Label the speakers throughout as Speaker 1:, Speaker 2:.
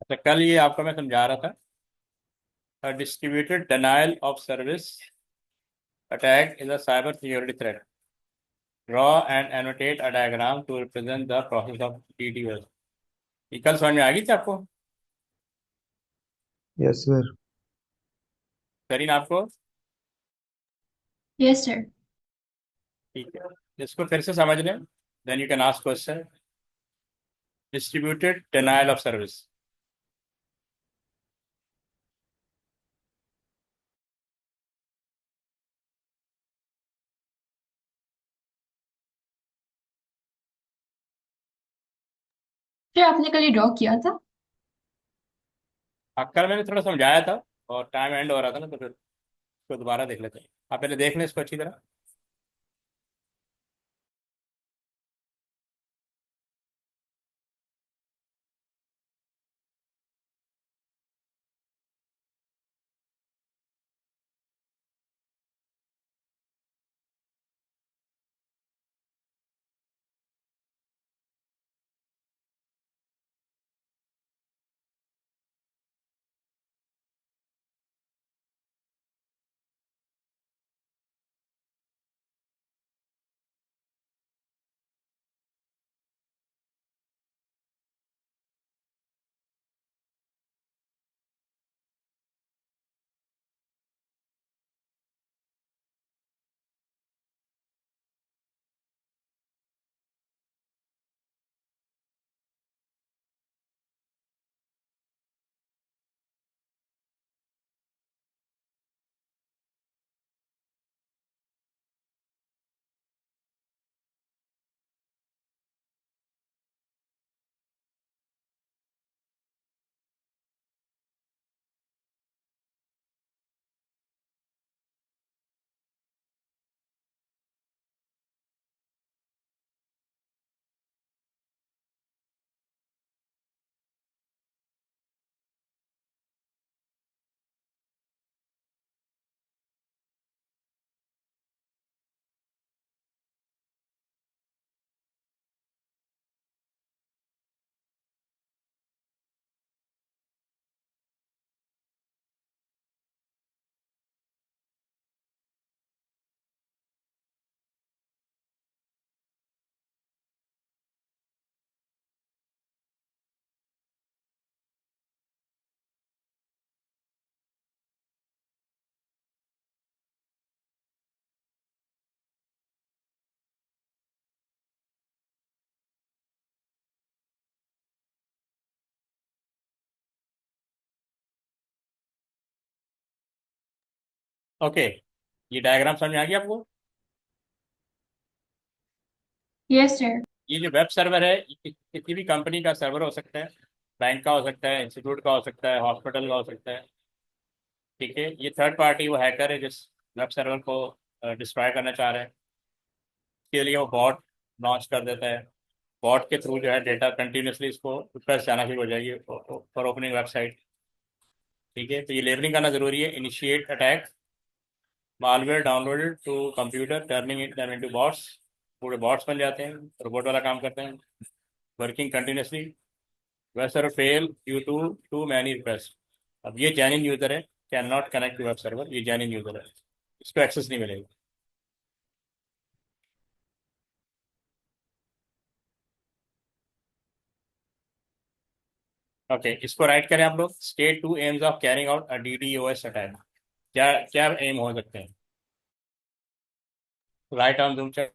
Speaker 1: अच्छा, कल ये आपको मैं समझा रहा था, distributed denial of service attack is a cyber security threat. Draw and annotate a diagram to represent the process of DDoS। ये कल समझ में आ गई थी आपको?
Speaker 2: Yes sir.
Speaker 1: करीन आपको?
Speaker 3: Yes sir.
Speaker 1: ठीक है, इसको फिर से समझ लें, then you can ask question. Distributed denial of service.
Speaker 3: Sir आपने कल ये ड्रॉ किया था?
Speaker 1: कल मैंने थोड़ा समझाया था और टाइम एंड हो रहा था ना, तो फिर इसको दोबारा देख लेते हैं। आप पहले देख लें इसको अच्छी तरह। ओके, ये डायग्राम समझ में आ गया आपको?
Speaker 3: Yes sir.
Speaker 1: ये जो वेब सर्वर है, ये किसी भी कंपनी का सर्वर हो सकता है। बैंक का हो सकता है, इंस्टीट्यूट का हो सकता है, हॉस्पिटल का हो सकता है। ठीक है, ये थर्ड पार्टी वो हैकर है जिस वेब सर्वर को डिस्ट्रॉय करना चाह रहा है। इसके लिए वो बॉट लॉन्च कर देता है। बॉट के थ्रू जो है डेटा कंटिन्यूसली इसको रिक्वेस्ट जाना शुरू हो जाएगी फॉर ओपनिंग वेबसाइट। ठीक है, तो ये लेबलिंग करना जरूरी है। Initiate attack, malware downloaded to computer turning it them into bots. पूरे बॉट्स बन जाते हैं, रोबोट वाला काम करते हैं, working continuously. Web server fail due to too many request. अब ये जेन्युइन यूजर है, can not connect to web server, ये जेन्युइन यूजर है, इसको एक्सेस नहीं मिलेगा। ओके, इसको राइट करें आप लोग। State two aims of carrying out a DDoS attack. क्या क्या एम हो सकते हैं? Write on Zoom check.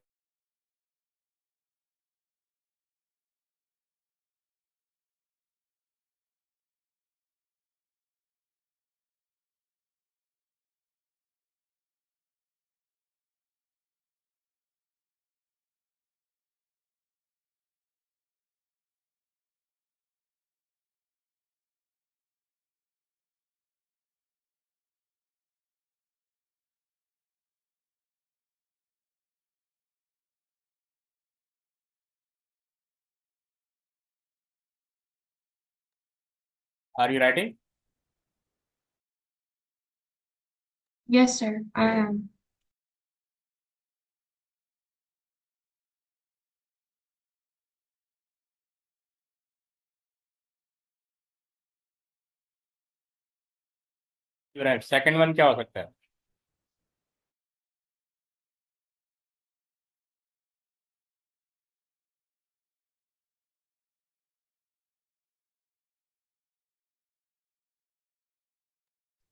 Speaker 1: Are you writing?
Speaker 3: Yes sir I am.
Speaker 1: Right, second one क्या हो सकता है?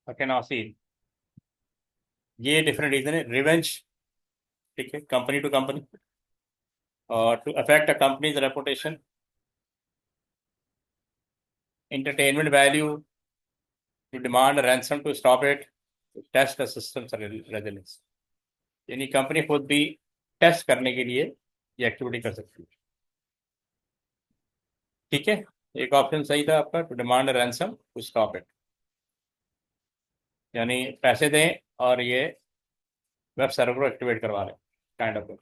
Speaker 1: ओके, नाउ सी, ये डिफरेंट रीजन है। रिवेंज, ठीक है, कंपनी टू कंपनी, और to affect a company's reputation, entertainment value, to demand a ransom to stop it, to test the system's resilience। यानी कंपनी खुद भी टेस्ट करने के लिए ये एक्टिविटी कर सकती है। ठीक है, एक ऑप्शन सही था आपका, to demand ransom to stop it, यानी पैसे दें और ये वेब सर्वर को एक्टिवेट करवा लें, काइंड ऑफ।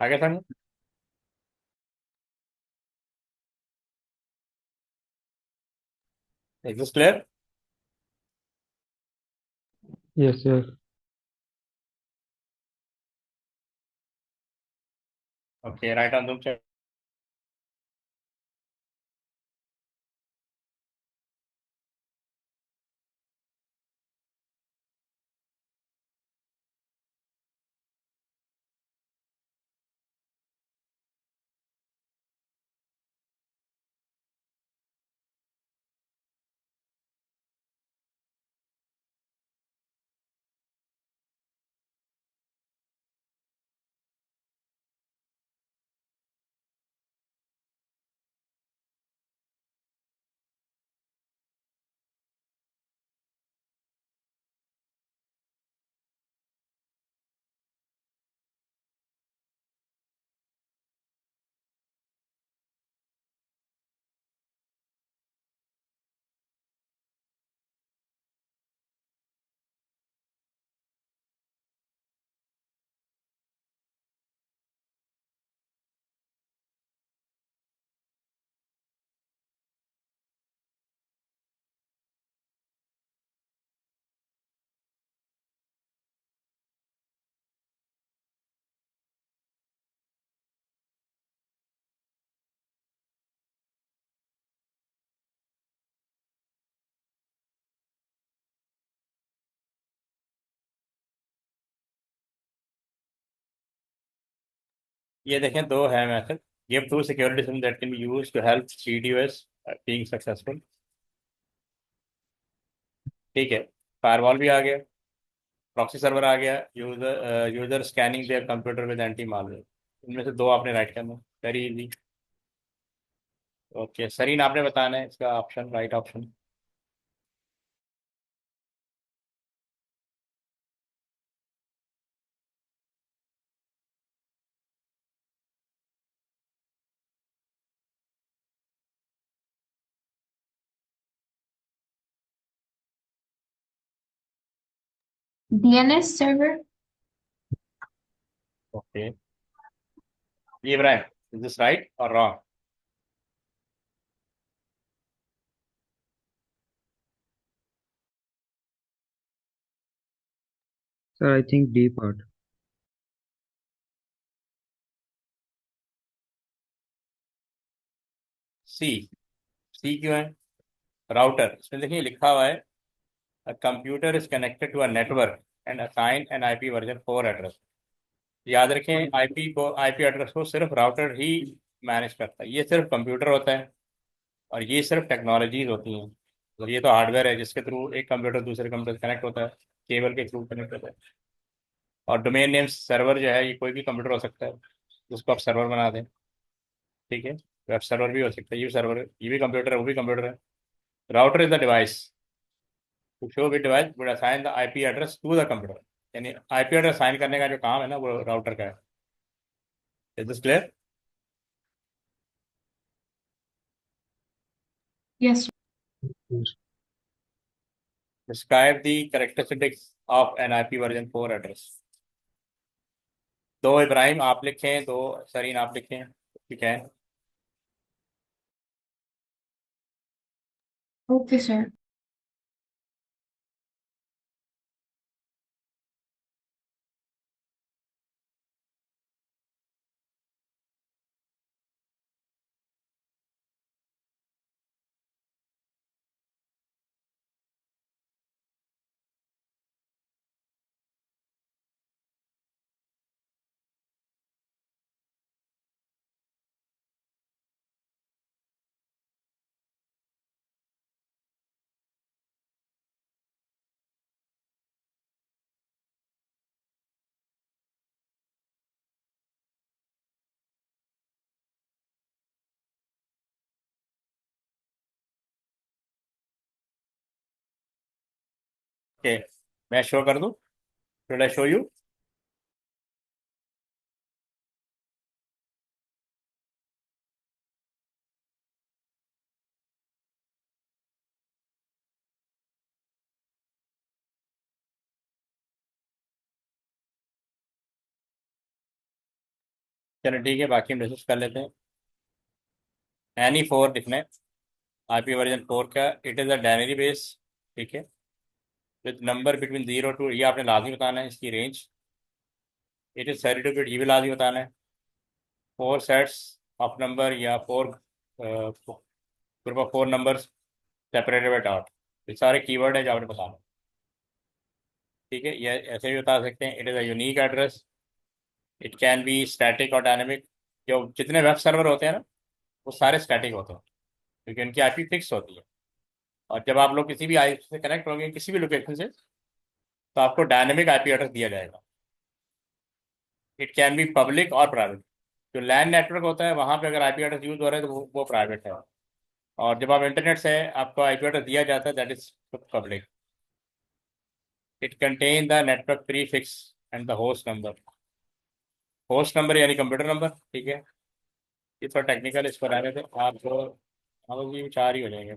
Speaker 1: आगे था। Is this clear?
Speaker 2: Yes, sir.
Speaker 1: Okay, write on तुम check। ये देखें, दो है method. Give two security system that can be used to help CDOS being successful. ठीक है, फायरवॉल भी आ गया, प्रॉक्सी सर्वर आ गया, user scanning there computer with anti malware. इनमें से दो आपने राइट करना, वेरी इजी। ओके, सरीन आपने बताना है इसका option, right option.
Speaker 3: DNS server?
Speaker 1: Okay, ये इब्राहिम, इज दिस राइट और wrong?
Speaker 2: Sir, I think D part.
Speaker 1: सी, सी क्यों है? राउटर, इसमें देखिए लिखा हुआ है, a computer is connected to a network and assign an IP version 4 address. याद रखें, आईपी एड्रेस को सिर्फ राउटर ही मैनेज करता है, ये सिर्फ कंप्यूटर होता है, और ये सिर्फ टेक्नोलॉजीज होती हैं। तो ये तो हार्डवेयर है जिसके थ्रू एक कंप्यूटर दूसरे कंप्यूटर से कनेक्ट होता है, केबल के थ्रू कनेक्ट होता है। और डोमेन नेम सर्वर जो है, ये कोई भी कंप्यूटर हो सकता है जिसको आप सर्वर बना दें। ठीक है, वेब सर्वर भी हो सकता है, ये सर्वर, ये भी कंप्यूटर है, वो भी कंप्यूटर है। Router is the device, to show with device would assign the IP address to the computer. यानी आईपी एड्रेस साइन करने का जो काम है ना, वो राउटर का है। Is this clear?
Speaker 3: Yes, sir.
Speaker 2: Yes.
Speaker 1: Describe the characteristics of N IP version 4 address. दो इब्राहिम आप लिखें, दो सरीन आप लिखें। ठीक है।
Speaker 3: Okay, sir.
Speaker 1: ओके, मैं शो कर दूँ? Should I show you? चलो ठीक है, बाकी हम डिस्कस कर लेते हैं। एनी फोर लिखना है, आईपी वर्जन 4 का। इट इज़ अ डायनरी बेस, ठीक है, विद नंबर बिटवीन 0 to, ये आपने लाजमी बताना है इसकी रेंज। इट इज़ 32 बिट, ये भी लाजमी बताना है। 4 सेट्स ऑफ नंबर या 4 group of 4 numbers separated by dot. ये सारे कीवर्ड है जो आपने बताना है, ठीक है। ये ऐसे भी बता सकते हैं, it is a unique address, it can be static और डायनेमिक। जो जितने वेब सर्वर होते हैं ना, वो सारे स्टैटिक होते हैं, क्योंकि उनकी आईपी फिक्स होती है। और जब आप लोग किसी भी आईपी से कनेक्ट होंगे किसी भी लोकेशन से, तो आपको डायनेमिक आईपी एड्रेस दिया जाएगा। इट कैन बी पब्लिक और प्राइवेट। जो लैन नेटवर्क होता है वहाँ पे अगर आईपी एड्रेस यूज हो रहा है तो वो प्राइवेट है। और जब आप इंटरनेट से आपको आईपी एड्रेस दिया जाता है, that is public. It contain the network prefix and the host number. Host number यानी कंप्यूटर नंबर, ठीक है। ये थोड़ा टेक्निकल, इस पर आने थे आपको, हम ये 4 ही हो जाएंगे।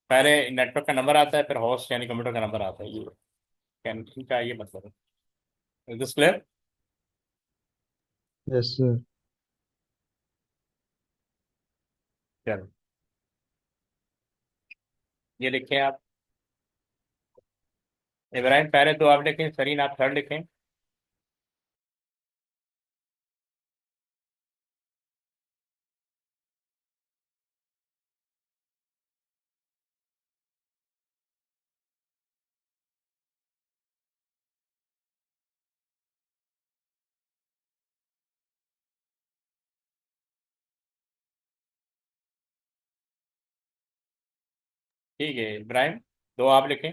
Speaker 1: पहले नेटवर्क का नंबर आता है, फिर होस्ट यानी कंप्यूटर का नंबर आता है। ये कैन का ये मतलब है। This clear?
Speaker 2: Yes, sir.
Speaker 1: चलो, ये लिखें आप। इब्राहिम पहले 2 आप लिखें, सरीन आप थर्ड लिखें। ठीक है इब्राहिम, 2 आप लिखें।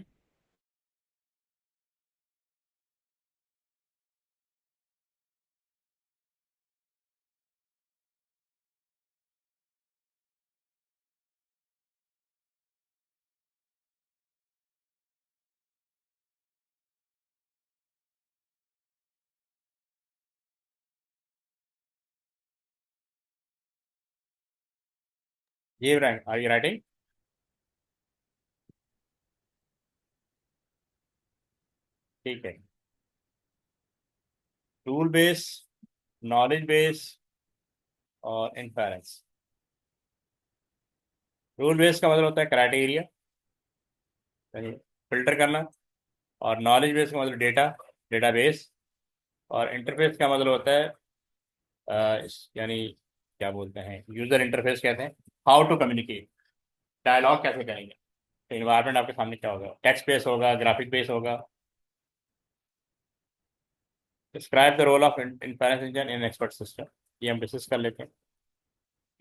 Speaker 1: ये इब्राहिम, आर यू राइटिंग? ठीक है। रूल बेस, नॉलेज बेस और इन्फेरेंस। रूल बेस का मतलब होता है क्राइटेरिया, यानी फिल्टर करना। और नॉलेज बेस का मतलब डेटा, डेटाबेस। और इंटरफेस का मतलब होता है यानी क्या बोलते हैं, यूजर इंटरफेस कहते हैं। हाउ टू कम्युनिकेट, डायलॉग कैसे करेंगे। तो इन्वायरमेंट आपके सामने क्या होगा, टेक्स्ट बेस होगा, ग्राफिक बेस होगा। Describe the role of inference engine in expert system, ये हम डिस्कस कर लेते हैं।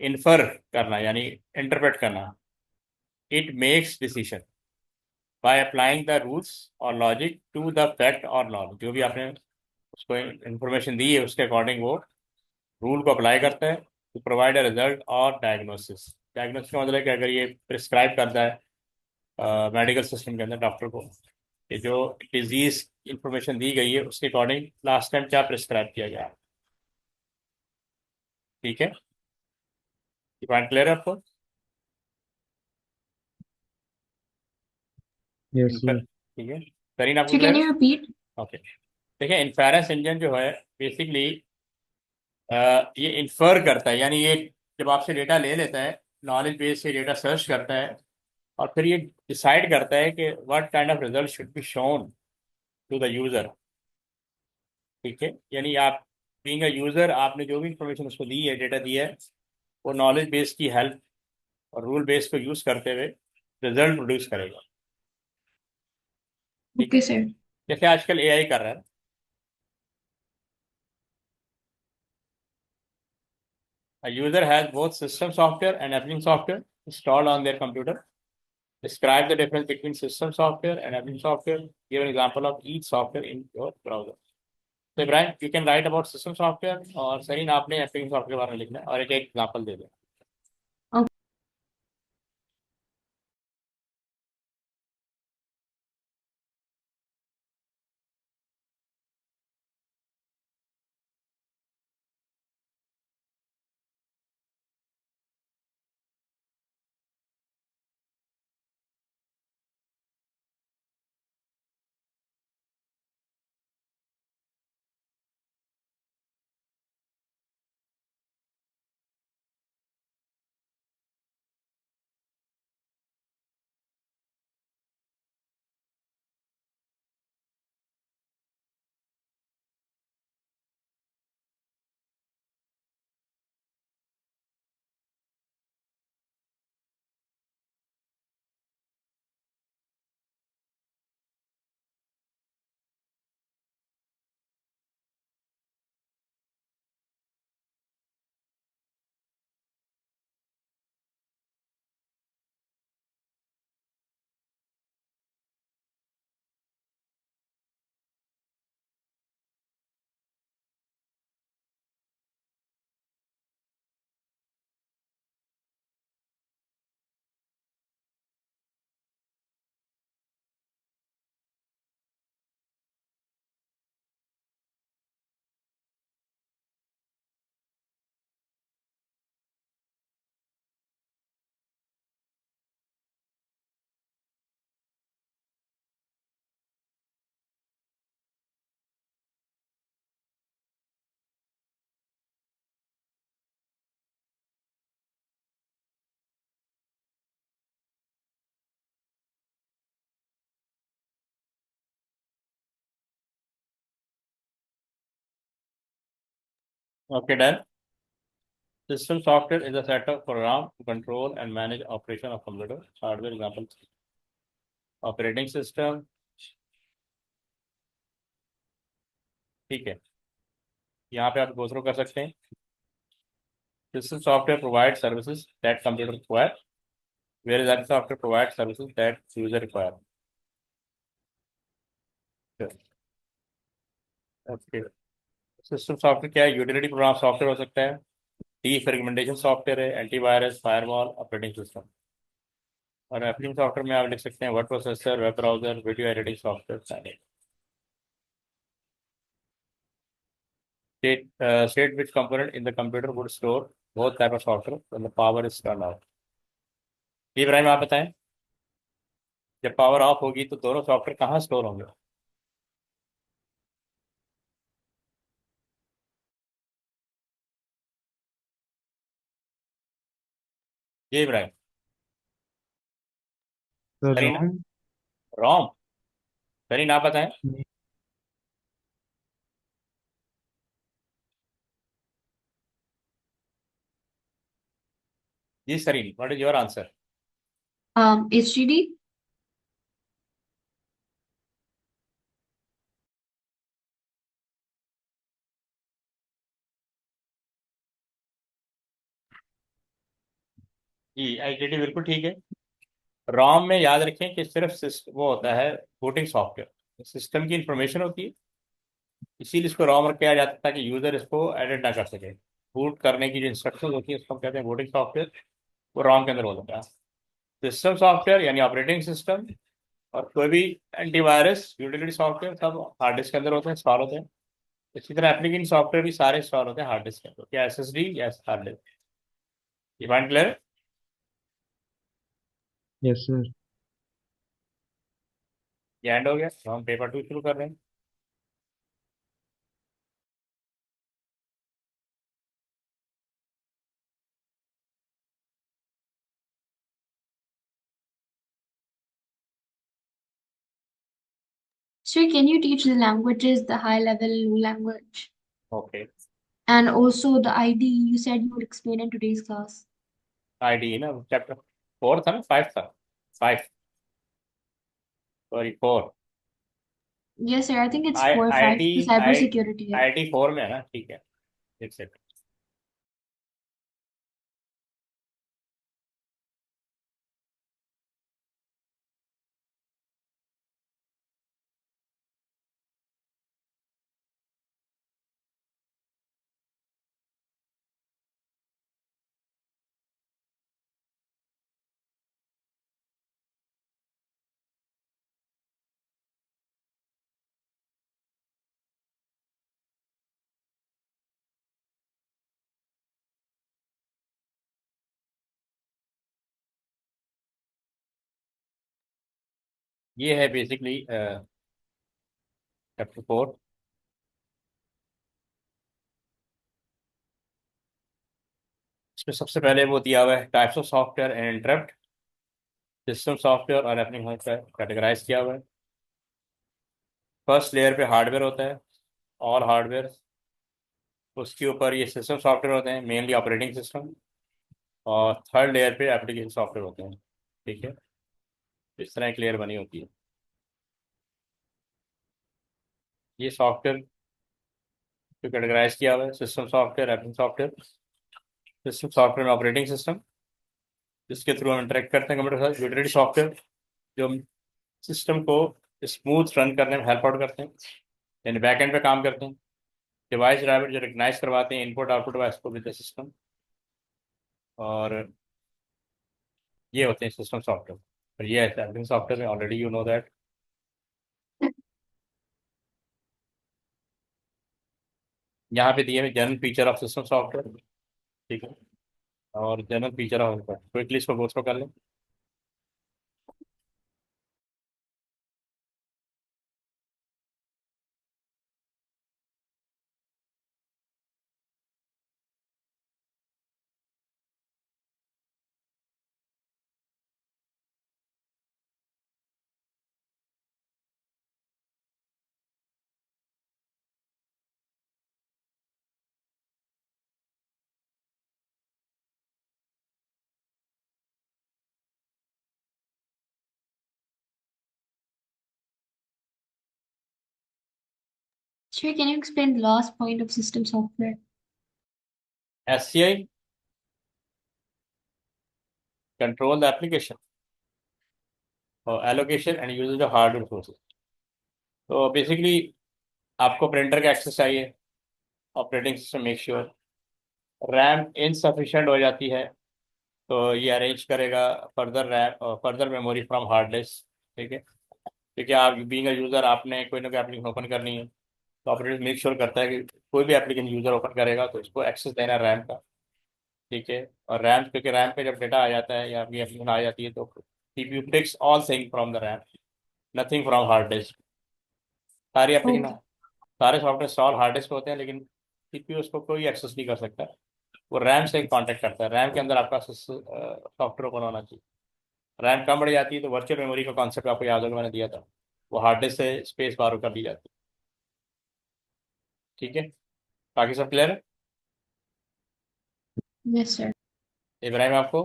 Speaker 1: इन्फर करना यानी इंटरप्रेट करना। It makes decision by applying the rules और लॉजिक टू द फैक्ट और नॉलेज। जो भी आपने उसको इंफॉर्मेशन दी है उसके अकॉर्डिंग वो रूल को अप्लाई करता है टू प्रोवाइड अ रिजल्ट और डायग्नोसिस। डायग्नोसिस का मतलब है कि अगर ये प्रिस्क्राइब करता है मेडिकल सिस्टम के अंदर डॉक्टर को कि जो डिजीज इंफॉर्मेशन दी गई है उसके अकॉर्डिंग लास्ट टाइम क्या प्रिस्क्राइब किया गया है, ठीक है। ये पॉइंट क्लियर है आपको?
Speaker 2: Yes, sir.
Speaker 1: ठीक है, करीन आपको
Speaker 3: So can
Speaker 1: क्लियर है?
Speaker 3: you repeat?
Speaker 1: ओके, देखिए इन्फेरेंस इंजन जो है बेसिकली ये इन्फर करता है, यानी ये जब आपसे डेटा ले लेता है, नॉलेज बेस से डेटा सर्च करता है, और फिर ये डिसाइड करता है कि what kind of result should be shown to the user, ठीक है। यानी आप बीइंग अ यूजर, आपने जो भी इंफॉर्मेशन उसको दी है, डेटा दिया है, वो नॉलेज बेस की हेल्प और रूल बेस को यूज करते हुए रिजल्ट प्रोड्यूस करेगा, ठीक है।
Speaker 3: Okay, sir.
Speaker 1: जैसे आजकल एआई कर रहा है। A user has both system software and application software installed on their computer. Describe the difference between system software and application software. Give an example of each software in your browser. So Ibrahim, you can write about system software, और सरीन आपने application software के बारे में लिखना है और एक example दे दें। Okay, done. System software is a set of program to control and manage operation of computer hardware. Example, operating system. ठीक है, यहाँ पे आप गो थ्रू कर सकते हैं. System software provides services that computer require, whereas other software provides services that user require. Okay. System software क्या है? यूटिलिटी प्रोग्राम सॉफ्टवेयर हो सकता है, डी फ्रेगमेंटेशन सॉफ्टवेयर है, एंटीवायरस, फायरवॉल, ऑपरेटिंग सिस्टम. और एप्लिकेशन सॉफ्टवेयर में आप लिख सकते हैं word processor, web browser, video editing software. State which component in the computer would store both type of software when the power is turned off. ये इब्राहिम आप बताएं, जब पावर ऑफ होगी तो दोनों सॉफ्टवेयर कहाँ स्टोर होंगे? ये इब्राहिम.
Speaker 2: The
Speaker 1: सही ना?
Speaker 2: ROM.
Speaker 1: रोम. सही ना बताएं. जी Sareen, what is your answer?
Speaker 3: HDD.
Speaker 1: जी आईटीडी बिल्कुल ठीक है. रोम में याद रखें कि सिर्फ वो होता है बूटिंग सॉफ्टवेयर, सिस्टम की इंफॉर्मेशन होती है, इसीलिए इसको रोम रख किया जाता है ताकि यूजर इसको एडिट ना कर सके. बूट करने की जो इंस्ट्रक्शन होती है उसको हम कहते हैं बूटिंग सॉफ्टवेयर, वो रोम के अंदर हो जाता है. सिस्टम सॉफ्टवेयर यानी ऑपरेटिंग सिस्टम और कोई भी एंटीवायरस, यूटिलिटी सॉफ्टवेयर सब हार्ड डिस्क के अंदर होते हैं, इंस्टॉल होते हैं. इसी तरह एप्लीकेशन सॉफ्टवेयर भी सारे इंस्टॉल होते हैं हार्ड डिस्क के अंदर, या एसएसडी या हार्ड डिस्क. ये पॉइंट क्लियर?
Speaker 2: Yes, sir.
Speaker 1: ये एंड हो गया, तो हम पेपर 2 शुरू कर रहे हैं.
Speaker 3: Sir, can you teach the languages, the high level, low language?
Speaker 1: Okay.
Speaker 3: And also the ID you said you would explain in today's class.
Speaker 1: ID ना, चैप्टर 4 था ना, 5 था. 5, sorry 4.
Speaker 3: Yes, sir. I think it's
Speaker 1: I
Speaker 3: 4 or 5.
Speaker 1: IT
Speaker 3: The
Speaker 1: I
Speaker 3: cybersecurity. है.
Speaker 1: IT 4 में है ना, ठीक है. एक सेकंड. ये है बेसिकली चैप्टर 4. इसमें सबसे पहले वो दिया हुआ है types of software and interrupt. System software और एप्लीकेशन कैटेगराइज किया हुआ है. फर्स्ट लेयर पे हार्डवेयर होता है, ऑल हार्डवेयर. उसके ऊपर ये सिस्टम सॉफ्टवेयर होते हैं, मेनली ऑपरेटिंग सिस्टम. और थर्ड लेयर पे एप्लीकेशन सॉफ्टवेयर होते हैं. ठीक है, इस तरह एक लेयर बनी होती है. ये सॉफ्टवेयर को कैटेगराइज किया हुआ है, system software, application software. System software में ऑपरेटिंग सिस्टम, जिसके थ्रू हम इंटरेक्ट करते हैं कंप्यूटर के साथ. यूटिलिटी सॉफ्टवेयर जो सिस्टम को स्मूथ रन करने में हेल्प आउट करते हैं, यानी बैक एंड पे काम करते हैं. डिवाइस ड्राइवर जो रिकग्नाइज करवाते हैं इनपुट आउटपुट डिवाइस को विद द सिस्टम. और ये होते हैं सिस्टम सॉफ्टवेयर. और ये है application software, already you know that. यहाँ पे दिए हुए general feature of system software. ठीक है, और जनरल फीचर ऑफ क्विकली इसको गो थ्रू कर लें.
Speaker 3: Sure, can you explain the last point of system software?
Speaker 1: SCI control the application or allocation and usage of hardware resources. तो basically आपको printer का access चाहिए, operating system make sure RAM insufficient हो जाती है तो ये अरेंज करेगा फर्दर रैम और further memory from hard disc. ठीक है, क्योंकि आप बीइंग अ यूज़र आपने कोई ना कोई एप्लीकेशन ओपन करनी है तो ऑपरेटर मेक श्योर करता है कि कोई भी एप्लीकेशन यूज़र ओपन करेगा तो इसको एक्सेस देना है रैम का। ठीक है, और रैम, क्योंकि रैम पे जब डेटा आ जाता है या आपकी एप्लीकेशन आ जाती है तो CPU takes all thing from the RAM, nothing from hard disk. सारी एप्लीकेशन,
Speaker 3: Okay.
Speaker 1: सारे सॉफ्टवेयर इंस्टॉल हार्ड डिस्क पे होते हैं लेकिन सीपीयू उसको कोई एक्सेस नहीं कर सकता। वो रैम से कांटेक्ट करता है, रैम के अंदर आपका सॉफ्टवेयर ओपन होना चाहिए। रैम कम बढ़ जाती है तो वर्चुअल मेमोरी का कॉन्सेप्ट आपको याद होगा मैंने दिया था, वो हार्ड डिस्क से स्पेस बाहर कर दी जाती है। ठीक है, बाकी सब क्लियर है?
Speaker 3: Yes, sir.
Speaker 1: इब्राहिम आपको?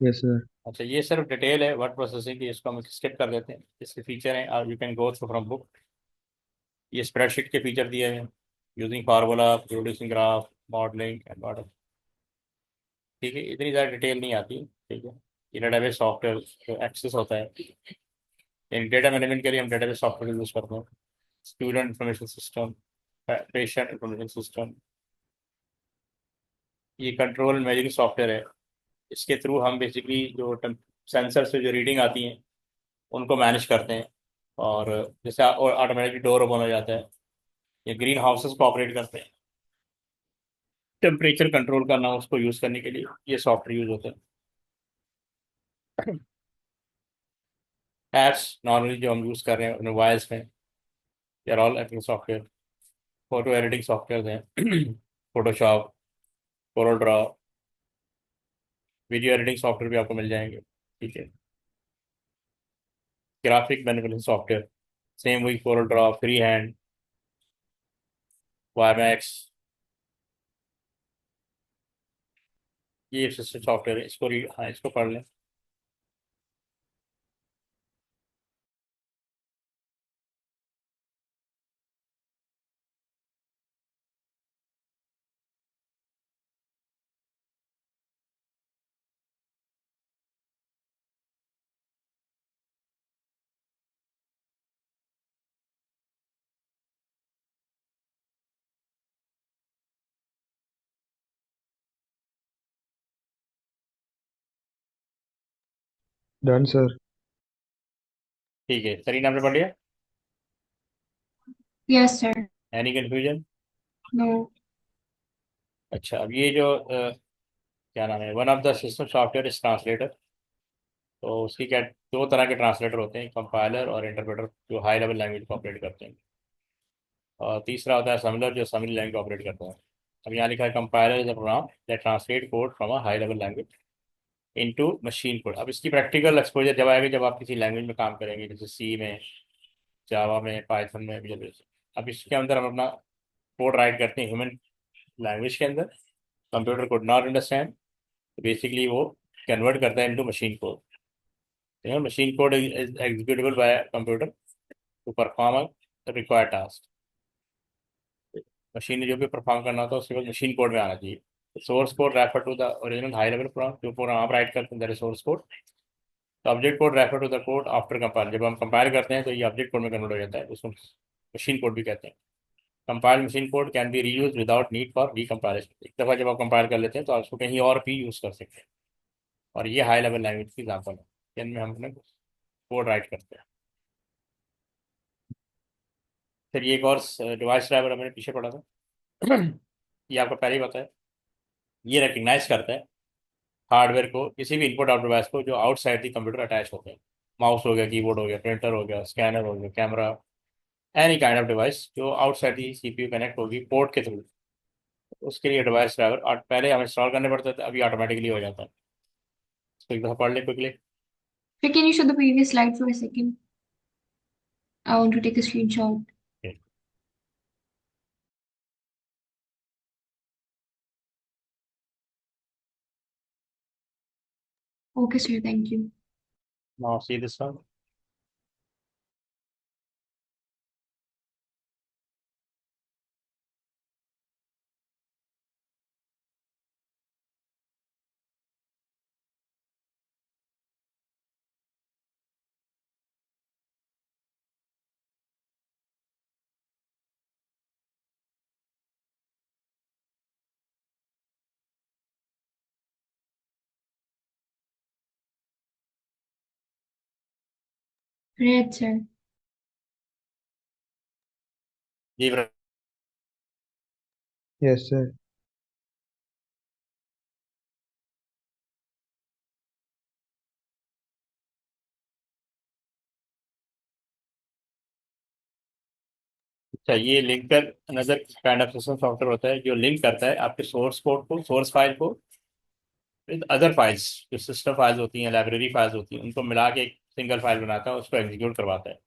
Speaker 2: Yes, sir.
Speaker 1: अच्छा, ये सिर्फ डिटेल है वर्ड प्रोसेसिंग की, इसको हम स्किप कर देते हैं। इसके फीचर हैं और you can go through from book. ये स्प्रेडशीट के फीचर दिए हैं, using formula, producing graph, modelling and model. ठीक है, इतनी ज़्यादा डिटेल नहीं आती। ठीक है, ये डेटाबेस सॉफ्टवेयर जो एक्सेस होता है, यानी डेटा मैनेजमेंट के लिए हम डेटाबेस सॉफ्टवेयर यूज़ करते हैं। Student information system, patient information system, ये कंट्रोल मैनेजिंग सॉफ्टवेयर है। इसके थ्रू हम बेसिकली जो सेंसर से जो रीडिंग आती हैं उनको मैनेज करते हैं, और जैसे ऑटोमेटिकली डोर ओपन हो जाता है, या ग्रीन हाउसेस को ऑपरेट करते हैं, टेम्परेचर कंट्रोल करना उसको यूज़ करने के लिए ये सॉफ्टवेयर यूज़ होते हैं। ऐप्स नॉर्मली जो हम यूज़ कर रहे हैं मोबाइल्स में, यार all apping software, photo editing software हैं, Photoshop, Corel draw, video editing software भी आपको मिल जाएंगे। ठीक है, ग्राफिक मैनिपुलेशन सॉफ्टवेयर सेम वही, Corel draw, free hand, WiMAX, ये सिस्टम सॉफ्टवेयर है। इसको रीड, हाँ इसको पढ़ लें।
Speaker 2: Done, sir.
Speaker 1: ठीक है, सरी नाम ने पढ़ लिया?
Speaker 3: Yes, sir.
Speaker 1: Any confusion?
Speaker 3: No.
Speaker 1: अच्छा, अब ये जो क्या नाम है, one of the system software is translator. तो उसकी क्या, दो तरह के ट्रांसलेटर होते हैं, कंपाइलर और इंटरप्रेटर, जो हाई लेवल लैंग्वेज को ऑपरेट करते हैं, और तीसरा होता है असम्बलर जो असेंबली लैंग्वेज को ऑपरेट करता है। अब यहाँ लिखा है compiler is a program that translate code from a high level language into machine code. अब इसकी प्रैक्टिकल एक्सपोजर जब आएगा जब आप किसी लैंग्वेज में काम करेंगे, जैसे सी में, जावा में, पाइथन में, विजुअल बेसिक। अब इसके अंदर हम अपना कोड राइट करते हैं ह्यूमन लैंग्वेज के अंदर, कंप्यूटर कोड नॉट अंडरस्टैंड, तो बेसिकली वो कन्वर्ट करता है into machine code. Machine code is executable by computer to perform a required task. Machine ने जो भी परफॉर्म करना होता है उसके बाद मशीन कोड में आना चाहिए। Source code refer to the original high level program, जो प्रोग्राम आप राइट करते हैं दैट इज सोर्स कोड। तो object code refer to the code after compile, जब हम कंपाइल करते हैं तो ये ऑब्जेक्ट कोड में कन्वर्ट हो जाता है, उसको मशीन कोड भी कहते हैं। Compile machine code can be reuse without need for recompilation. एक दफ़ा जब आप कंपाइल कर लेते हैं तो आप उसको कहीं और भी यूज़ कर सकते हैं, और ये हाई लेवल लैंग्वेज की एग्जाम्पल है जिनमें हम अपने कोड राइट करते हैं। फिर ये एक और डिवाइस ड्राइवर हमने पीछे पढ़ा था, ये आपको पहले ही पता है। ये रिकग्नाइज करता है हार्डवेयर को, किसी भी इनपुट आउटपुट डिवाइस को जो आउटसाइड दी कंप्यूटर अटैच होते हैं। माउस हो गया, कीबोर्ड हो गया, प्रिंटर हो गया, स्कैनर हो गया, camera, any kind of device जो आउटसाइड दी सीपीयू कनेक्ट होगी पोर्ट के थ्रू, उसके लिए डिवाइस ड्राइवर पहले हम इंस्टॉल करने पड़ते थे, अभी ऑटोमेटिकली हो जाता है। इसको एक दफ़ा पढ़ ले quickly.
Speaker 3: Sir, can you show the previous slide for a second? I want to take a screenshot. Okay, sir. Thank you.
Speaker 1: Now see this one.
Speaker 3: Red, sir.
Speaker 1: जी
Speaker 2: Yes, sir.
Speaker 1: अच्छा, ये linker another kind of system software होता है जो link करता है आपके source code को, सोर्स फाइल को विद अदर फाइल्स। जो सिस्टम फाइल्स होती हैं, लाइब्रेरी फाइल्स होती हैं, उनको मिला के एक सिंगल फाइल बनाता है, उसको एग्जीक्यूट करवाता है।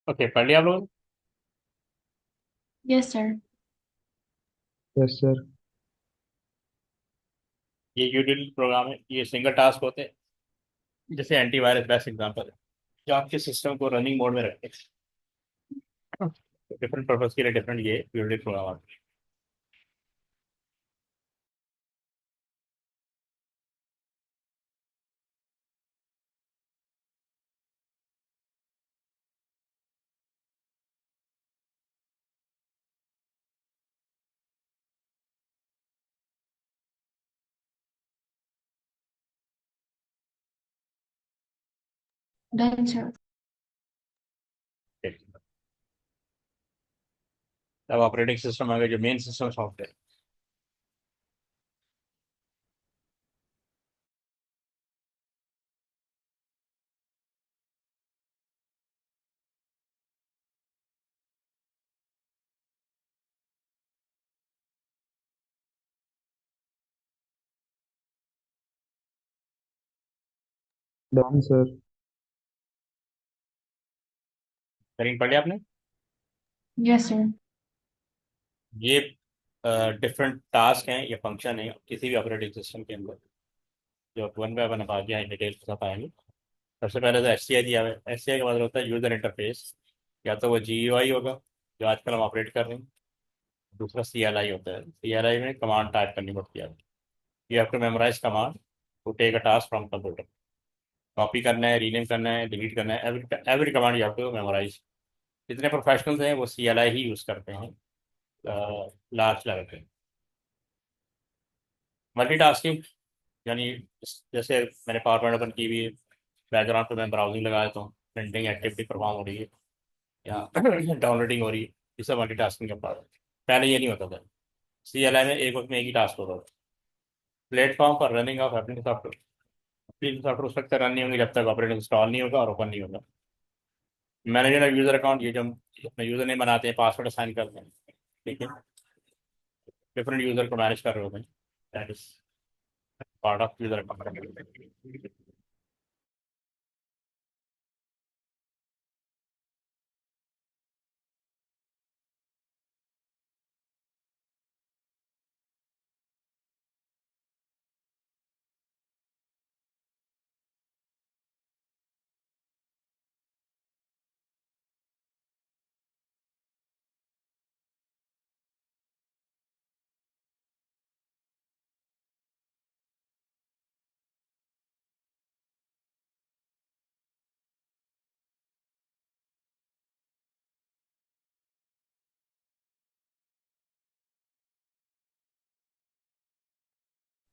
Speaker 1: ओके, पढ़ लिया आप लोग।
Speaker 3: Yes, sir.
Speaker 2: Yes, sir.
Speaker 1: ये यूटिलिटी प्रोग्राम है, ये सिंगल टास्क होते हैं। जैसे एंटीवायरस बेस्ट एग्जांपल है, जो आपके सिस्टम को रनिंग मोड में रखते हैं। डिफरेंट पर्पज के लिए डिफरेंट ये यूटिलिटी प्रोग्राम आते हैं।
Speaker 3: Done, sir.
Speaker 1: अब ऑपरेटिंग सिस्टम आ गया, जो main system software.
Speaker 2: Done, sir.
Speaker 1: करीम, पढ़ लिया आपने।
Speaker 3: Yes, sir.
Speaker 1: ये डिफरेंट टास्क हैं, ये फंक्शन है किसी भी ऑपरेटिंग सिस्टम के अंदर, जो वन बाय वन अब आगे हैं, डिटेल के साथ आएंगे। सबसे पहले तो एस टी आई दिया हुआ है। एस टी आई का मतलब होता है यूजर इंटरफेस। या तो वो जी यू आई होगा, जो आजकल हम ऑपरेट कर रहे हैं। दूसरा सी एल आई होता है। सी एल आई में कमांड टाइप करनी पड़ती है। You have to memorize command to take a task from computer. Copy करना है, रीनेम करना है, डिलीट करना है, every command you have to memorize. जितने प्रोफेशनल्स हैं वो सी एल आई ही यूज़ करते हैं लार्ज लेवल पे। मल्टीटास्किंग यानी जैसे मैंने पावर पॉइंट ओपन की हुई है, बैकग्राउंड पे मैं ब्राउजिंग लगा देता हूँ, प्रिंटिंग एक्टिविटी परफॉर्म हो रही है या डाउनलोडिंग हो रही है। ये सब मल्टीटास्किंग का पार्ट है। पहले ये नहीं होता था। सी एल आई में एक वक्त में एक ही टास्क होता था। प्लेटफॉर्म पर running of application software, application software उस वक्त तक रन नहीं होंगे जब तक ऑपरेटिंग इंस्टॉल नहीं होगा और ओपन नहीं होगा। मैनेजर यूजर अकाउंट, ये जो हम अपने यूजर नेम बनाते हैं, पासवर्ड असाइन करते हैं, ठीक है, डिफरेंट यूजर को मैनेज कर रहे होते हैं। That is part of user account.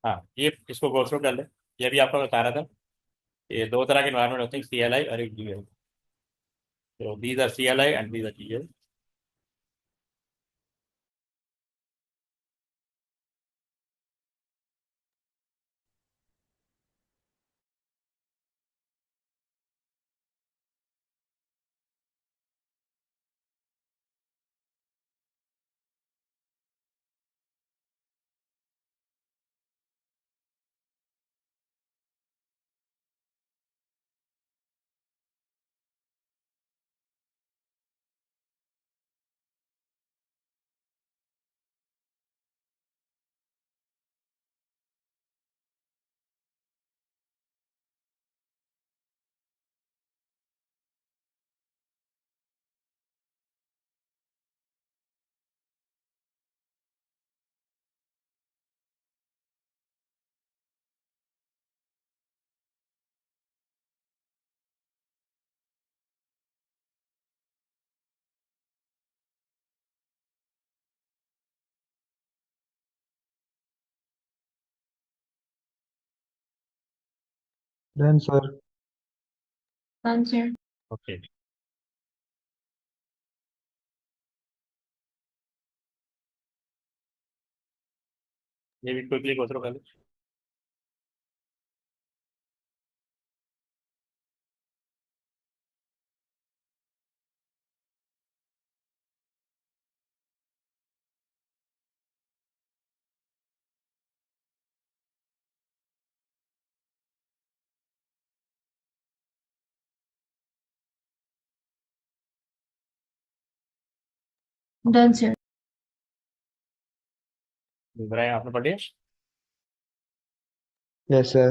Speaker 1: हाँ, ये इसको गो थ्रू कर ले। ये भी आपको बता रहा था, ये दो तरह के इन्वायरमेंट होते हैं, सी एल आई और एक जी एल। तो these are C L I and these are G L.
Speaker 2: Done, sir.
Speaker 3: Done, sir.
Speaker 1: Okay. ये भी क्विकली go through पहले.
Speaker 3: Done, sir.
Speaker 1: इब्राहिम आपने पढ़ी है?
Speaker 2: Yes, sir.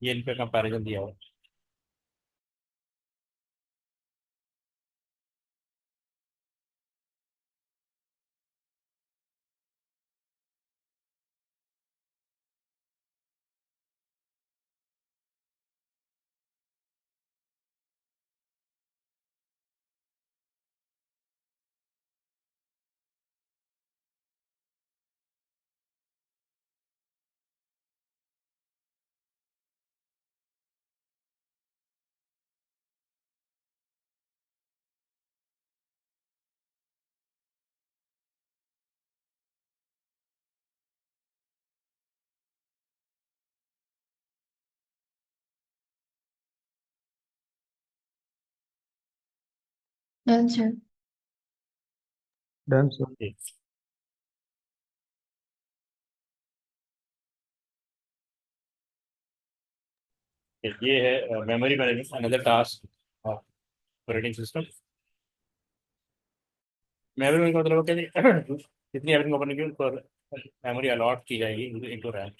Speaker 1: ये इनका कंपैरिजन दिया हुआ है.
Speaker 3: Done, sir.
Speaker 2: Done, sir.
Speaker 1: Okay. ये है memory management another task operating system. Memory का मतलब क्या है कि जितनी एवरेज ओपन की उनको मेमोरी अलॉट की जाएगी into RAM.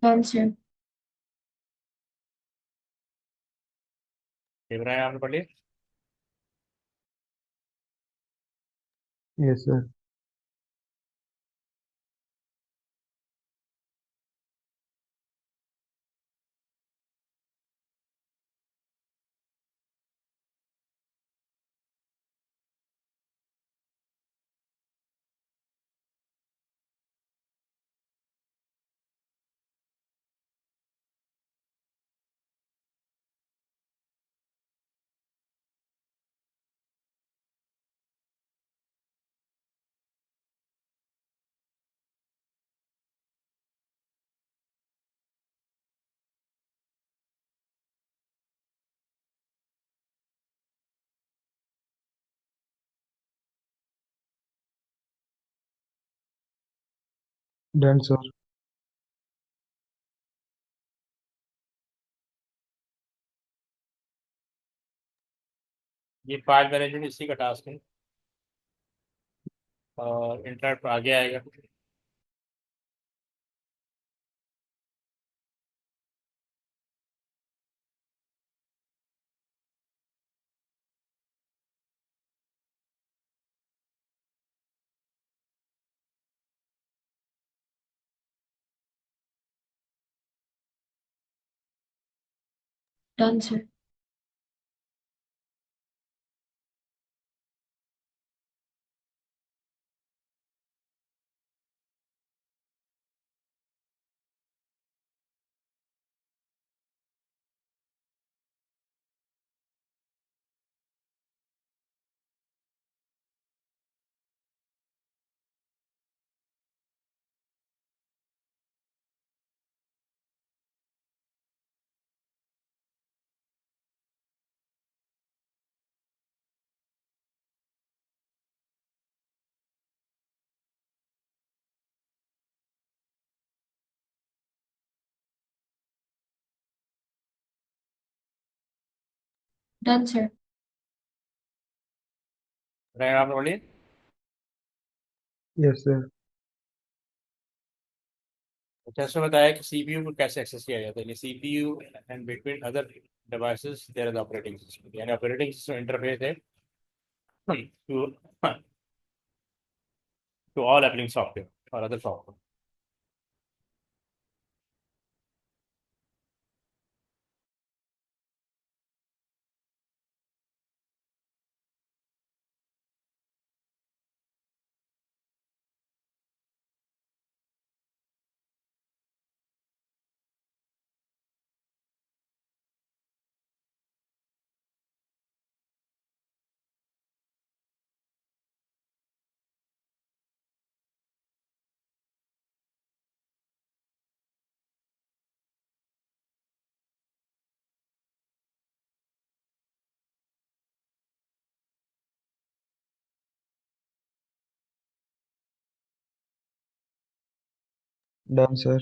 Speaker 3: Done, sir.
Speaker 1: Ibrahim आपने पढ़ लिया?
Speaker 2: Yes, sir. Done, sir.
Speaker 1: ये फाइल मैनेजमेंट इसी का टास्क है और इंटरनेट आगे आएगा.
Speaker 3: Done, sir. Done, sir.
Speaker 1: Ibrahim आपने पढ़ लिया?
Speaker 2: Yes, sir.
Speaker 1: जैसे बताया कि सीपीयू को कैसे एक्सेस किया जाता है, CPU and between other devices there is operating system, यानी ऑपरेटिंग सिस्टम इंटरफेस है टू टू ऑल एप्लिंग सॉफ्टवेयर और other software.
Speaker 2: Done, sir.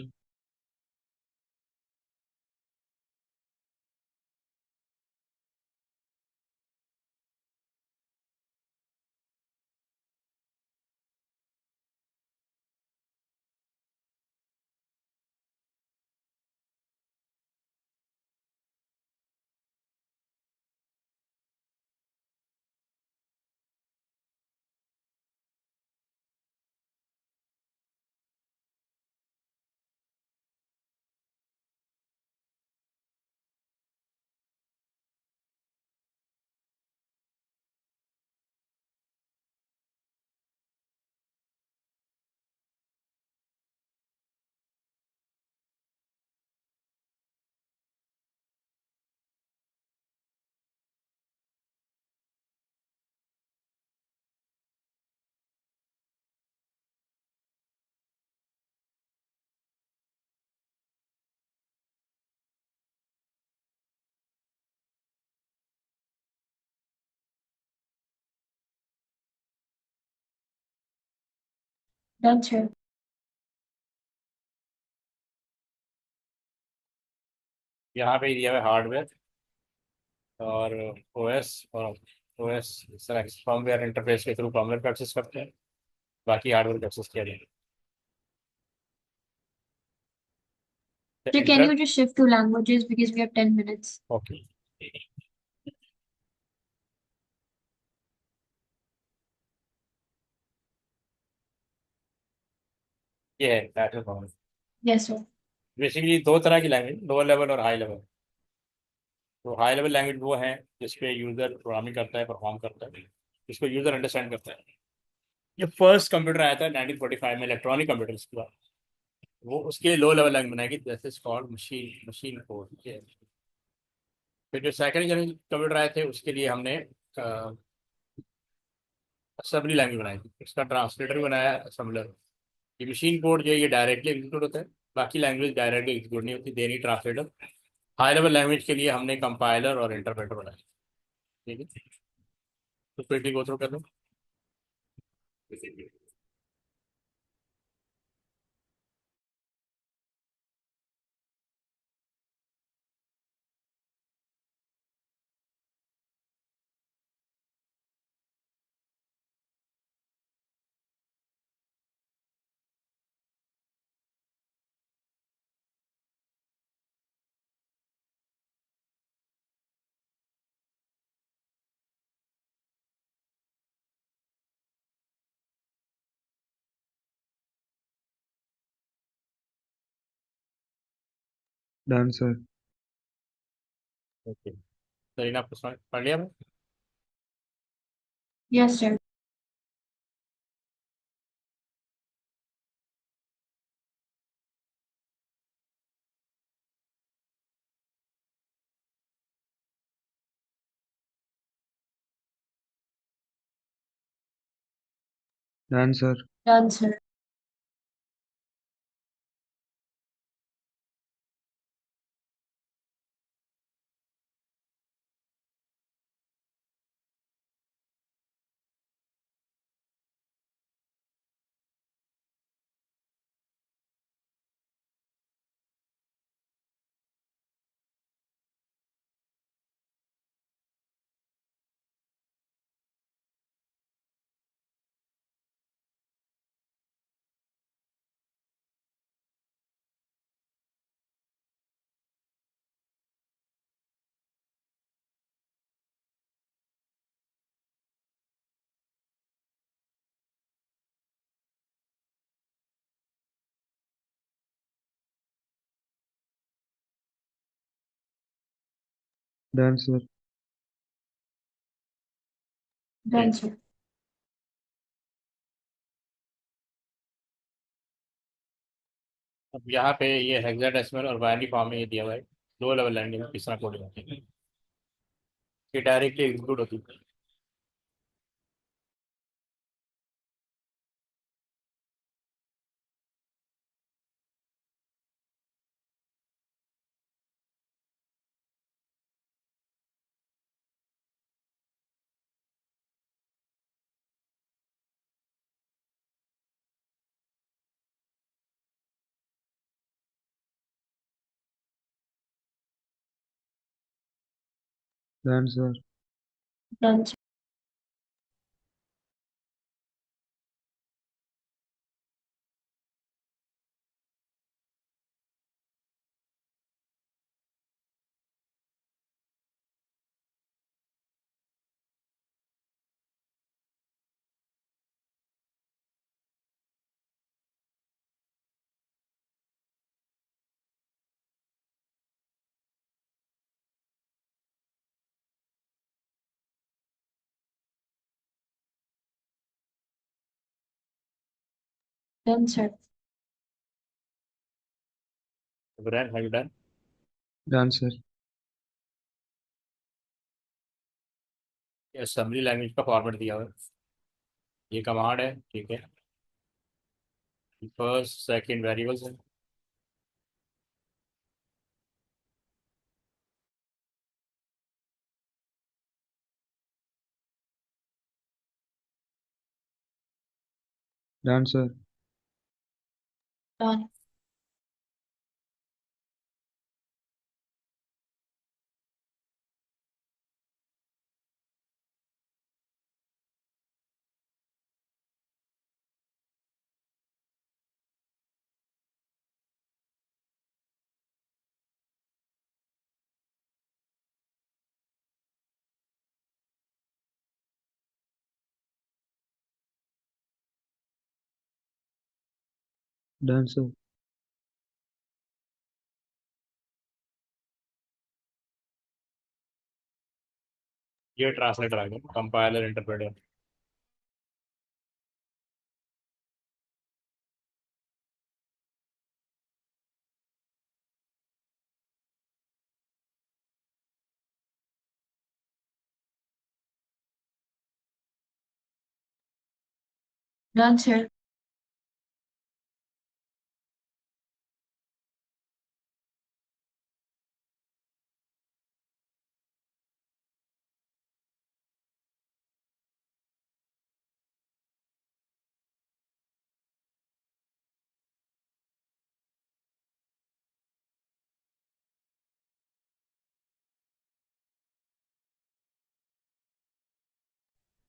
Speaker 3: Done, sir.
Speaker 1: यहाँ पे दिया हुआ है हार्डवेयर और ओएस, और ओएस इस तरह फर्मवेयर इंटरफेस के थ्रू फर्मवेयर का एक्सेस करते हैं, बाकी हार्डवेयर का एक्सेस किया जाएगा.
Speaker 3: So can you just shift to languages because we have 10 minutes?
Speaker 1: Okay. ये है lateral form.
Speaker 3: Yes, sir.
Speaker 1: Basically दो तरह की लैंग्वेज, लोअर लेवल और हाई लेवल. तो हाई लेवल लैंग्वेज वो है जिसपे यूजर प्रोग्रामिंग करता है, परफॉर्म करता है, जिसको यूजर अंडरस्टैंड करता है. ये फर्स्ट कंप्यूटर आया था 1945 में, इलेक्ट्रॉनिक कंप्यूटर्स के बाद. वो उसके लो लेवल लैंग्वेज बनाएगी, जैसे कॉल्ड मशीन मशीन कोड. फिर जो सेकंड जनरेशन कंप्यूटर आए थे उसके लिए हमने असेंबली लैंग्वेज बनाई थी, उसका ट्रांसलेटर भी बनाया असेंबलर. ये मशीन कोड जो है ये डायरेक्टली एग्जीक्यूट होता है, बाकी लैंग्वेज डायरेक्टली एग्जीक्यूट नहीं होती, देनी ट्रांसलेटर. हाई लेवल लैंग्वेज के लिए हमने कंपाइलर और इंटरप्रेटर बनाए. ठीक है, तो क्विकली गो थ्रू कर दो.
Speaker 2: Done, sir.
Speaker 1: ओके, तो इन आपको पढ़ लिया मैं.
Speaker 3: Yes, sir.
Speaker 2: Done, sir.
Speaker 3: Done, sir.
Speaker 2: Done, sir.
Speaker 3: Done, sir.
Speaker 1: अब यहाँ पे ये हेक्साडेसिमल और बाइनरी फॉर्म में ये दिया हुआ है, लो लेवल लैंडिंग किस तरह कोडिंग होती है, ये डायरेक्टली एग्जीक्यूट होती है।
Speaker 2: Done, sir.
Speaker 3: Done, sir. Done, sir.
Speaker 1: Brand have done.
Speaker 2: Done, sir.
Speaker 1: ये असेंबली लैंग्वेज का फॉर्मेट दिया हुआ है, ये कमांड है, ठीक है, फर्स्ट सेकंड वेरिएबल्स है।
Speaker 2: Done, sir.
Speaker 3: Done.
Speaker 2: Done, sir.
Speaker 1: ये ट्रांसलेटर आ गया, compiler interpreter.
Speaker 3: Done, sir.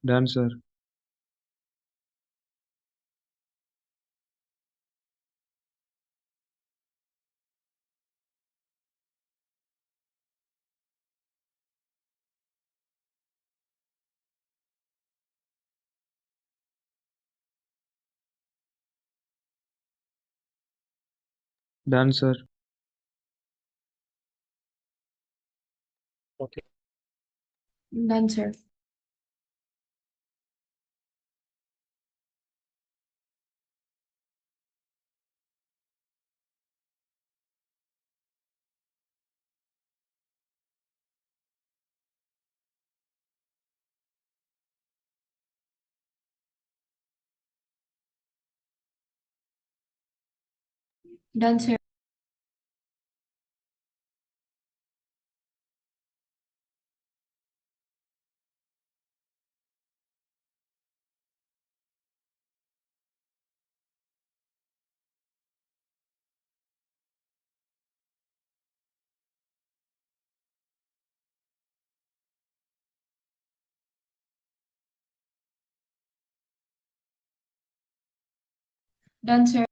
Speaker 2: Done, sir. Done, sir.
Speaker 1: Okay.
Speaker 3: Done, sir. Done, sir. Done, sir.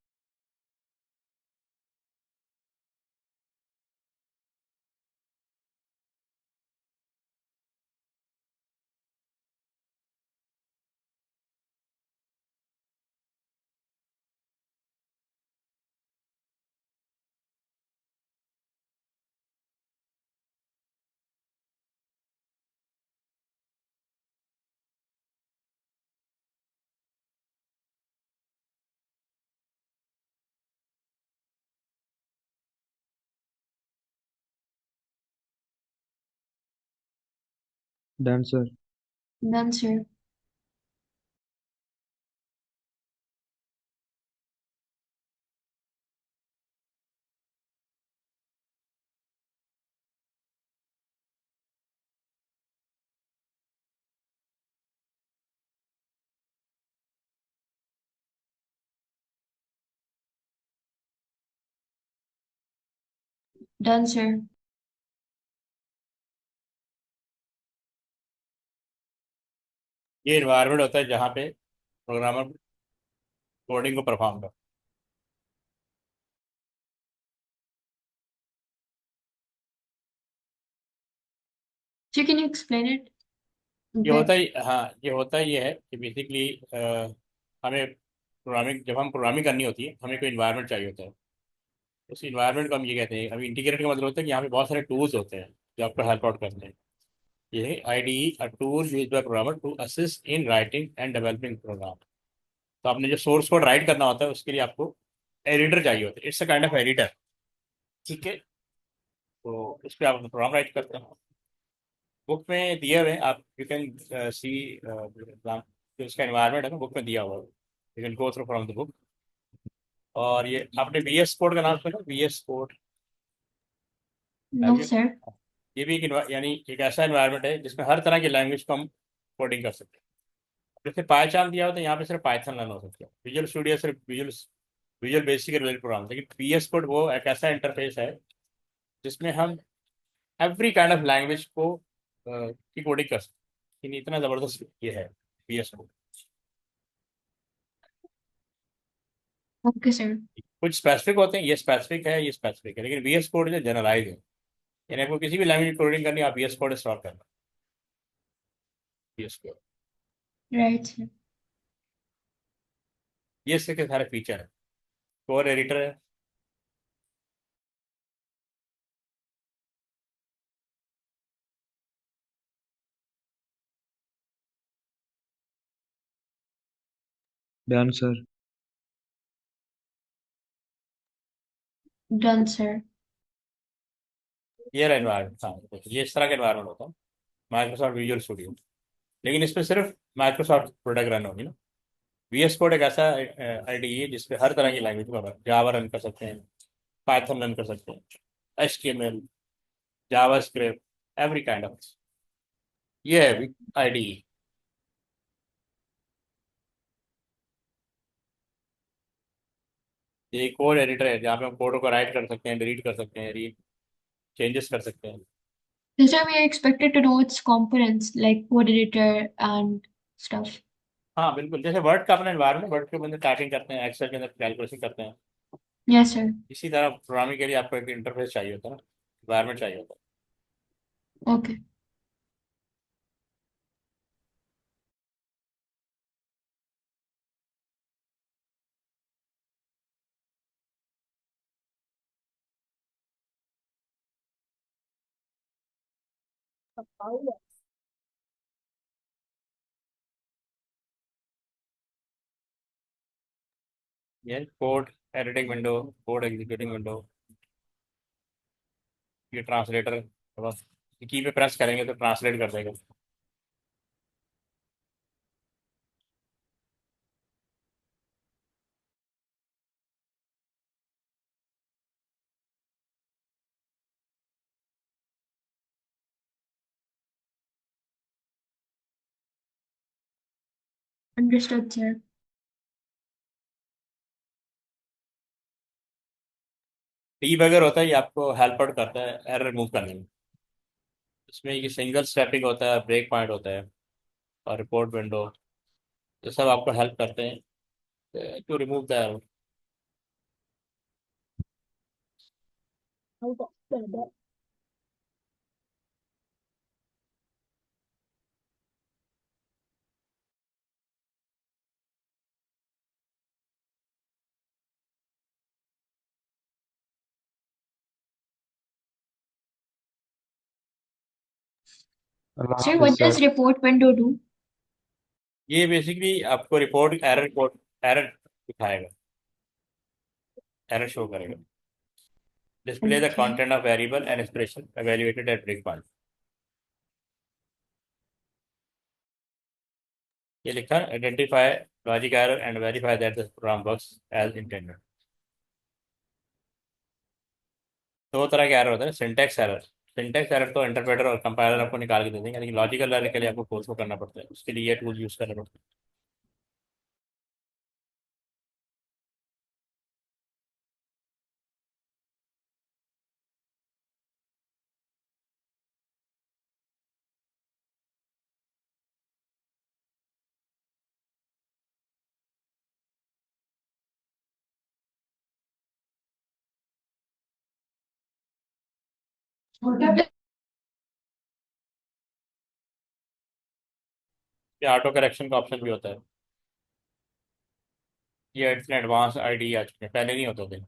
Speaker 2: Done, sir.
Speaker 3: Done, sir. Done, sir.
Speaker 1: ये environment होता है जहाँ पे programmer coding को perform करता
Speaker 3: So can you explain it
Speaker 1: है। ये होता
Speaker 3: bit?
Speaker 1: ही, हाँ, ये होता ही ये है कि बेसिकली हमें प्रोग्रामिंग, जब हम प्रोग्रामिंग करनी होती है हमें कोई इन्वायरमेंट चाहिए होता है। उस इन्वायरमेंट को हम ये कहते हैं, अभी इंटीग्रेटेड का मतलब होता है कि यहाँ पे बहुत सारे टूल्स होते हैं जो आपको हेल्प आउट करते हैं। ये है IDE, a tool use by programmer to assist in writing and developing program. तो आपने जो सोर्स कोड राइट करना होता है उसके लिए आपको एडिटर चाहिए होता है, it's a kind of editor. ठीक है, तो इस पर आप प्रोग्राम राइट करते हैं। बुक में दिए हुए हैं, आप यू कैन सी जो इसका एनवायरनमेंट है ना, बुक में दिया हुआ है, you can go through from the book. और ये आपने VS कोड का नाम सुना, VS कोड?
Speaker 3: No, sir.
Speaker 1: ये भी एक यानी एक ऐसा एनवायरनमेंट है जिसमें हर तरह की लैंग्वेज को हम कोडिंग कर सकते हैं। जैसे पायचान दिया होता है, यहाँ पे सिर्फ पाइथन रन हो सकता है। विजुअल स्टूडियो सिर्फ visual visual basic related program, लेकिन VS कोड वो एक ऐसा इंटरफेस है जिसमें हम एवरी काइंड ऑफ लैंग्वेज को की कोडिंग कर सकते हैं। लेकिन इतना ज़बरदस्त ये है VS कोड।
Speaker 3: Okay, sir.
Speaker 1: कुछ स्पेसिफिक होते हैं, ये स्पेसिफिक है, ये स्पेसिफिक है, लेकिन VS कोड जो जनरलाइज है, यानी आपको किसी भी लैंग्वेज कोडिंग करनी है, आप VS कोड इंस्टॉल करना। VS code,
Speaker 3: Right, sir.
Speaker 1: ये इसके सारे फीचर है। कोर एडिटर है।
Speaker 2: Done, sir.
Speaker 3: Done, sir.
Speaker 1: ये रहा एनवायरमेंट, हाँ देखिए, ये इस तरह का एनवायरमेंट होता है माइक्रोसॉफ्ट विजुअल स्टूडियो। लेकिन इस पर सिर्फ माइक्रोसॉफ्ट प्रोडक्ट रन होगी ना। VS कोड एक ऐसा IDE है जिसपे हर तरह की लैंग्वेज को जावा रन कर सकते हैं, पाइथन रन कर सकते हैं, HTML, Java script, every kind of. ये है IDE। ये कोड एडिटर है जहाँ पे हम कोड को राइट कर सकते हैं, डिलीट कर सकते हैं, री चेंजेस कर सकते हैं।
Speaker 3: So, sir, we are expected to know its components like code editor and stuff.
Speaker 1: हाँ बिल्कुल, जैसे वर्ड का अपना एनवायरनमेंट, वर्ड के अंदर टाइपिंग करते हैं, एक्सेल के अंदर कैलकुलेशन करते हैं,
Speaker 3: Yes, sir.
Speaker 1: इसी तरह प्रोग्रामिंग के लिए आपको एक इंटरफेस चाहिए होता है ना, एनवायरनमेंट चाहिए होता
Speaker 3: Okay.
Speaker 1: है। ये code editing window, code executing window, ये ट्रांसलेटर, बस की पे प्रेस करेंगे तो ट्रांसलेट कर देगा।
Speaker 3: Understood, sir.
Speaker 1: डीबगर होता है, ये आपको हेल्प आउट करता है एरर रिमूव करने में। इसमें ये सिंगल स्टेपिंग होता है, ब्रेक पॉइंट होता है, और रिपोर्ट विंडो, ये सब आपको हेल्प करते हैं to remove the error.
Speaker 3: Sir,
Speaker 2: Analysis,
Speaker 3: what
Speaker 2: sir.
Speaker 3: does report window do?
Speaker 1: ये बेसिकली आपको रिपोर्ट एरर कोड, एरर दिखाएगा, एरर शो करेगा। Display the
Speaker 3: Okay.
Speaker 1: Content of variable and expression evaluated at break point। ये लिखा identify logic error and verify that the program works as intended. दो तरह के error होते हैं, सिंटैक्स एरर। सिंटैक्स एरर तो इंटरप्रेटर और कंपाइलर आपको निकाल के दे देंगे, लेकिन लॉजिकल एरर के लिए आपको कोर्स को करना पड़ता है, उसके लिए ये टूल यूज करना पड़ता है। ये ऑटो करेक्शन का ऑप्शन भी होता है। ये इतने एडवांस आईडी आ चुके हैं, पहले नहीं होते थे।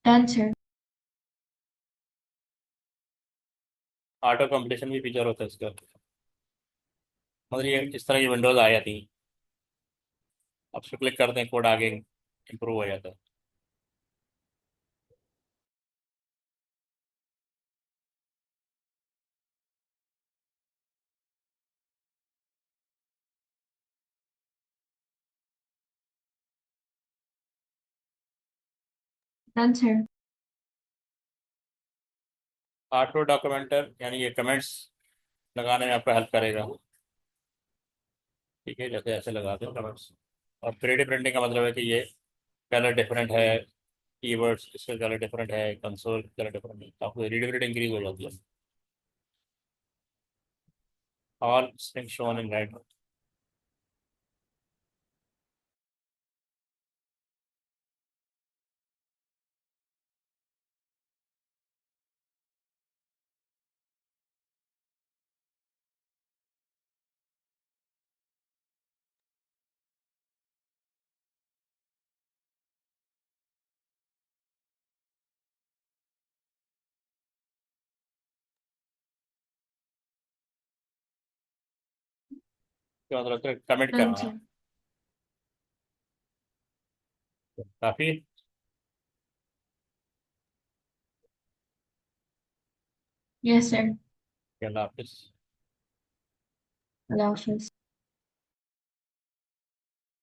Speaker 3: Done, sir.
Speaker 1: ऑटो कंप्लीशन भी फीचर होता है इसका। मतलब ये इस तरह की विंडोज आ जाती हैं, आप उस पर क्लिक करते हैं, कोड आगे इम्प्रूव हो जाता है।
Speaker 3: Done, sir.
Speaker 1: ऑटो डॉक्यूमेंटर यानी ये कमेंट्स लगाने में आपका हेल्प करेगा। ठीक है, जैसे ऐसे लगाते हो कमेंट्स। और 3D प्रिंटिंग का मतलब है कि ये कलर डिफरेंट है, कीवर्ड्स इसका कलर डिफरेंट है, कंसोल कलर डिफरेंट है, तो आपको रीडेबिलिटी इंक्रीज हो जाती है। All string shown in red. क्या मतलब कमेंट
Speaker 3: Done,
Speaker 1: करना
Speaker 3: sir.
Speaker 1: काफी।
Speaker 3: Yes, sir.
Speaker 1: अल्लाह हाफिज़।
Speaker 3: Allah Hafiz.